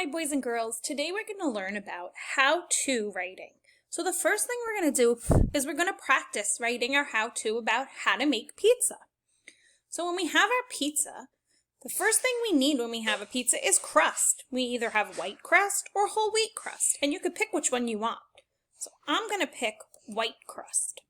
Hi boys and girls, today we're going to learn about how-to writing. So the first thing we're going to do is we're going to practice writing our how-to about how to make pizza. So when we have our pizza, the first thing we need when we have a pizza is crust. We either have white crust or whole wheat crust, and you can pick which one you want. So I'm going to pick white crust.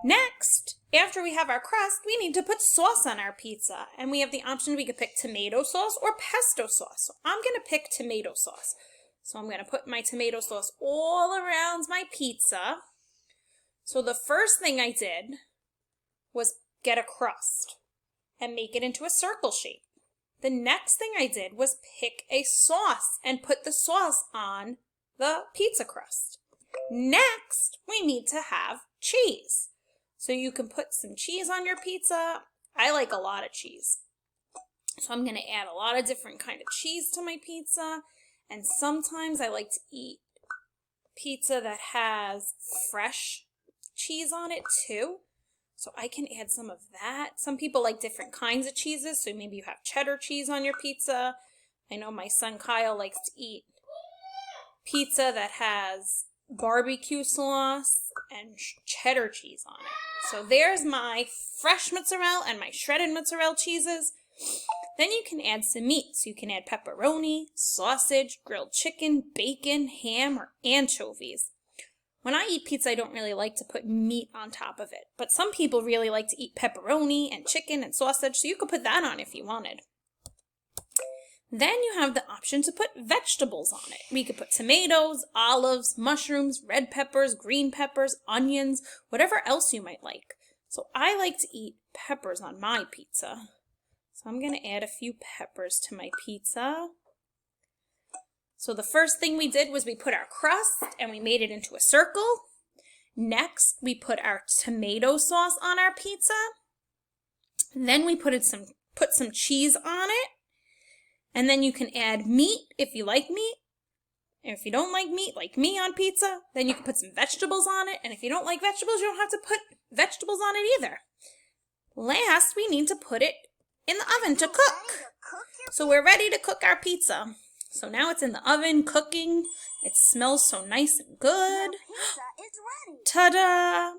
Next, after we have our crust, we need to put sauce on our pizza. And we have the option, we could pick tomato sauce or pesto sauce. So I'm going to pick tomato sauce. So I'm going to put my tomato sauce all around my pizza. So the first thing I did was get a crust and make it into a circle shape. The next thing I did was pick a sauce and put the sauce on the pizza crust. Next, we need to have cheese. So you can put some cheese on your pizza. I like a lot of cheese. So I'm going to add a lot of different kind of cheese to my pizza. And sometimes I like to eat pizza that has fresh cheese on it too. So I can add some of that. Some people like different kinds of cheeses. So maybe you have cheddar cheese on your pizza. I know my son Kyle likes to eat pizza that has barbecue sauce and cheddar cheese on it. So there's my fresh mozzarella and my shredded mozzarella cheeses. Then you can add some meat. So you can add pepperoni, sausage, grilled chicken, bacon, ham, or anchovies. When I eat pizza, I don't really like to put meat on top of it. But some people really like to eat pepperoni and chicken and sausage, so you could put that on if you wanted. Then you have the option to put vegetables on it. We could put tomatoes, olives, mushrooms, red peppers, green peppers, onions, whatever else you might like. So I like to eat peppers on my pizza. So I'm going to add a few peppers to my pizza. So the first thing we did was we put our crust and we made it into a circle. Next, we put our tomato sauce on our pizza. Then we put some cheese on it. And then you can add meat if you like meat. And if you don't like meat, like me on pizza, then you can put some vegetables on it. And if you don't like vegetables, you don't have to put vegetables on it either. Last, we need to put it in the oven to cook. So we're ready to cook our pizza. So now it's in the oven cooking. It smells so nice and good. Ta-da!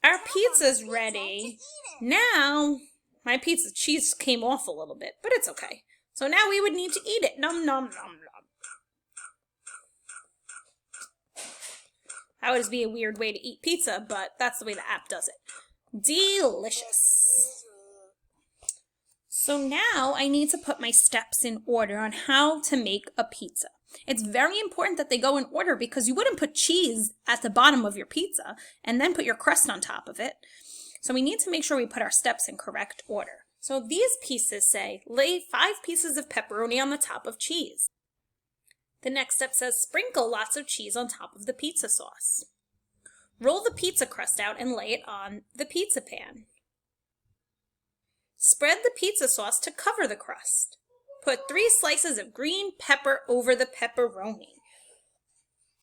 Our pizza's ready. Now, my pizza cheese came off a little bit, but it's okay. So now we would need to eat it. Nom, nom, nom, nom. That would be a weird way to eat pizza, but that's the way the app does it. Delicious. So now I need to put my steps in order on how to make a pizza. It's very important that they go in order because you wouldn't put cheese at the bottom of your pizza and then put your crust on top of it. So we need to make sure we put our steps in correct order. So these pieces say, lay 5 pieces of pepperoni on the top of cheese. The next step says, sprinkle lots of cheese on top of the pizza sauce. Roll the pizza crust out and lay it on the pizza pan. Spread the pizza sauce to cover the crust. Put 3 slices of green pepper over the pepperoni.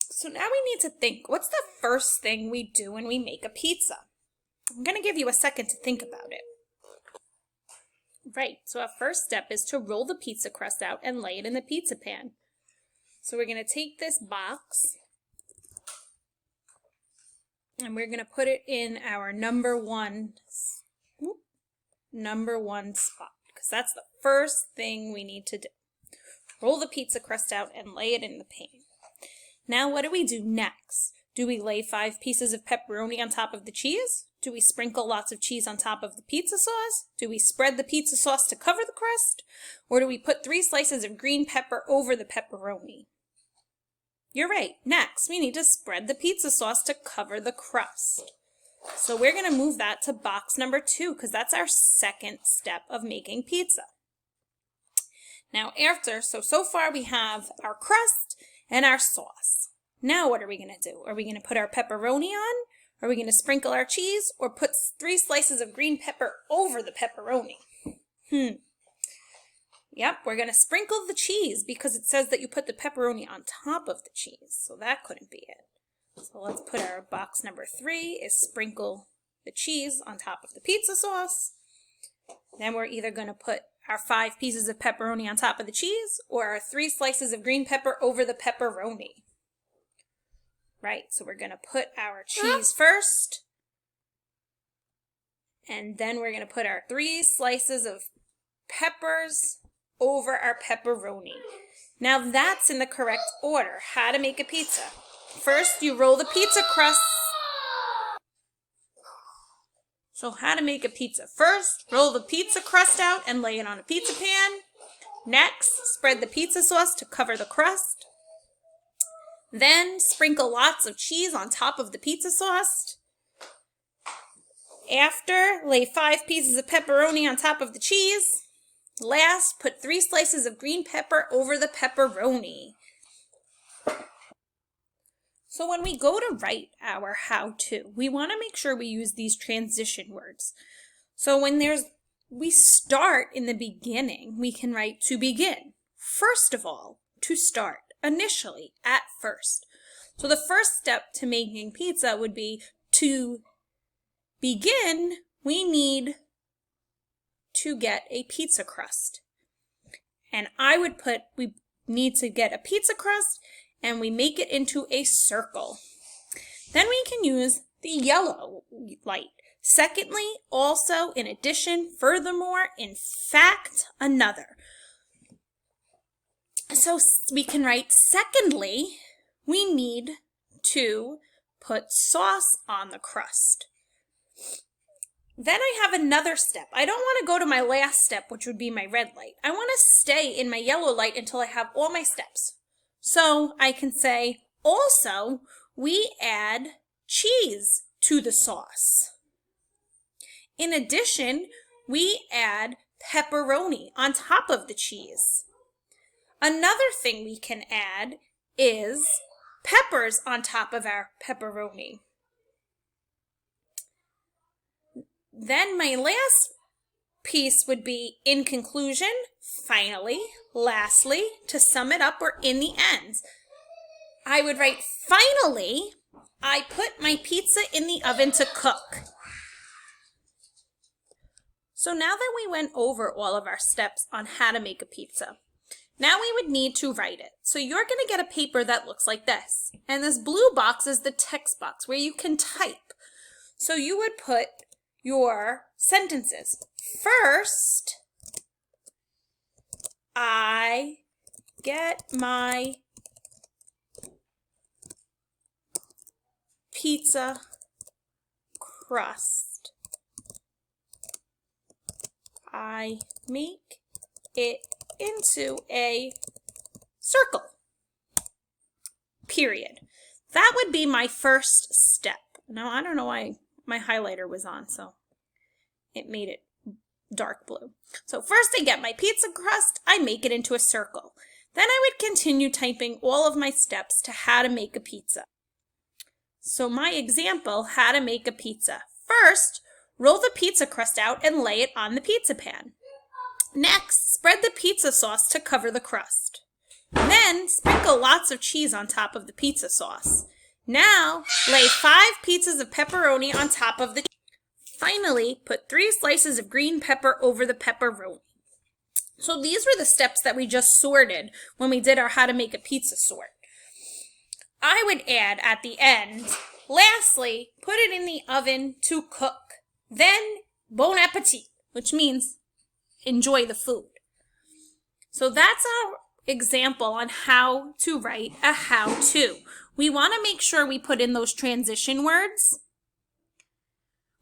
So now we need to think, what's the first thing we do when we make a pizza? I'm going to give you a second to think about it. Right, so our first step is to roll the pizza crust out and lay it in the pizza pan. So we're going to take this box and we're going to put it in our number one spot because that's the first thing we need to do. Roll the pizza crust out and lay it in the pan. Now what do we do next? Do we lay 5 pieces of pepperoni on top of the cheese? Do we sprinkle lots of cheese on top of the pizza sauce? Do we spread the pizza sauce to cover the crust? Or do we put 3 slices of green pepper over the pepperoni? You're right. Next, we need to spread the pizza sauce to cover the crust. So we're going to move that to box number 2 because that's our second step of making pizza. Now so far we have our crust and our sauce. Now what are we going to do? Are we going to put our pepperoni on? Are we going to sprinkle our cheese or put 3 slices of green pepper over the pepperoni? Yep, we're going to sprinkle the cheese because it says that you put the pepperoni on top of the cheese. So that couldn't be it. So let's put our box number 3 is sprinkle the cheese on top of the pizza sauce. Then we're either going to put our 5 pieces of pepperoni on top of the cheese or our 3 slices of green pepper over the pepperoni? Right, so we're going to put our cheese first, and then we're going to put our 3 slices of peppers over our pepperoni. Now that's in the correct order. How to make a pizza. First, you roll the pizza crust. So how to make a pizza. First, roll the pizza crust out and lay it on a pizza pan. Next, spread the pizza sauce to cover the crust. Then, sprinkle lots of cheese on top of the pizza sauce. After, lay 5 pieces of pepperoni on top of the cheese. Last, put 3 slices of green pepper over the pepperoni. So when we go to write our how-to, we want to make sure we use these transition words. So when we start in the beginning, we can write to begin. First of all, to start, initially, at first. So the first step to making pizza would be to begin, we need to get a pizza crust. And I would put, we need to get a pizza crust and we make it into a circle. Then we can use the yellow light. Secondly, also, in addition, furthermore, in fact, another. So we can write, secondly, we need to put sauce on the crust. Then I have another step. I don't want to go to my last step, which would be my red light. I want to stay in my yellow light until I have all my steps. So I can say, also, we add cheese to the sauce. In addition, we add pepperoni on top of the cheese. Another thing we can add is peppers on top of our pepperoni. Then my last piece would be, in conclusion, finally, lastly, to sum it up, or in the end. I would write, finally, I put my pizza in the oven to cook. So now that we went over all of our steps on how to make a pizza, now we would need to write it. So you're going to get a paper that looks like this. And this blue box is the text box where you can type. So you would put your sentences. First, I get my pizza crust. I make it into a circle. Period. That would be my first step. Now, I don't know why my highlighter was on, so it made it dark blue. So first I get my pizza crust, I make it into a circle. Then I would continue typing all of my steps to how to make a pizza. So my example, how to make a pizza. First, roll the pizza crust out and lay it on the pizza pan. Next, spread the pizza sauce to cover the crust. Then, sprinkle lots of cheese on top of the pizza sauce. Now, lay 5 pieces of pepperoni on top of the cheese. Finally, put 3 slices of green pepper over the pepperoni. So these were the steps that we just sorted when we did our how to make a pizza sort. I would add at the end, lastly, put it in the oven to cook. Then, bon appetit, which means enjoy the food. So that's our example on how to write a how-to. We want to make sure we put in those transition words.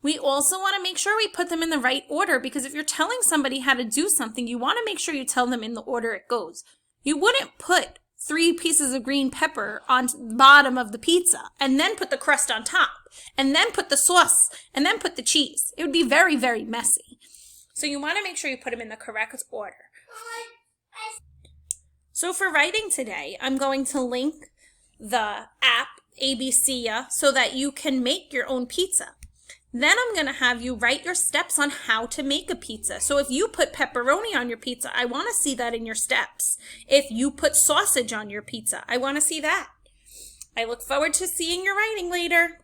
We also want to make sure we put them in the right order, because if you're telling somebody how to do something, you want to make sure you tell them in the order it goes. You wouldn't put 3 pieces of green pepper on the bottom of the pizza and then put the crust on top and then put the sauce and then put the cheese. It would be very, very messy. So you want to make sure you put them in the correct order. So for writing today, I'm going to link the app ABCya so that you can make your own pizza. Then I'm going to have you write your steps on how to make a pizza. So if you put pepperoni on your pizza, I want to see that in your steps. If you put sausage on your pizza, I want to see that. I look forward to seeing your writing later.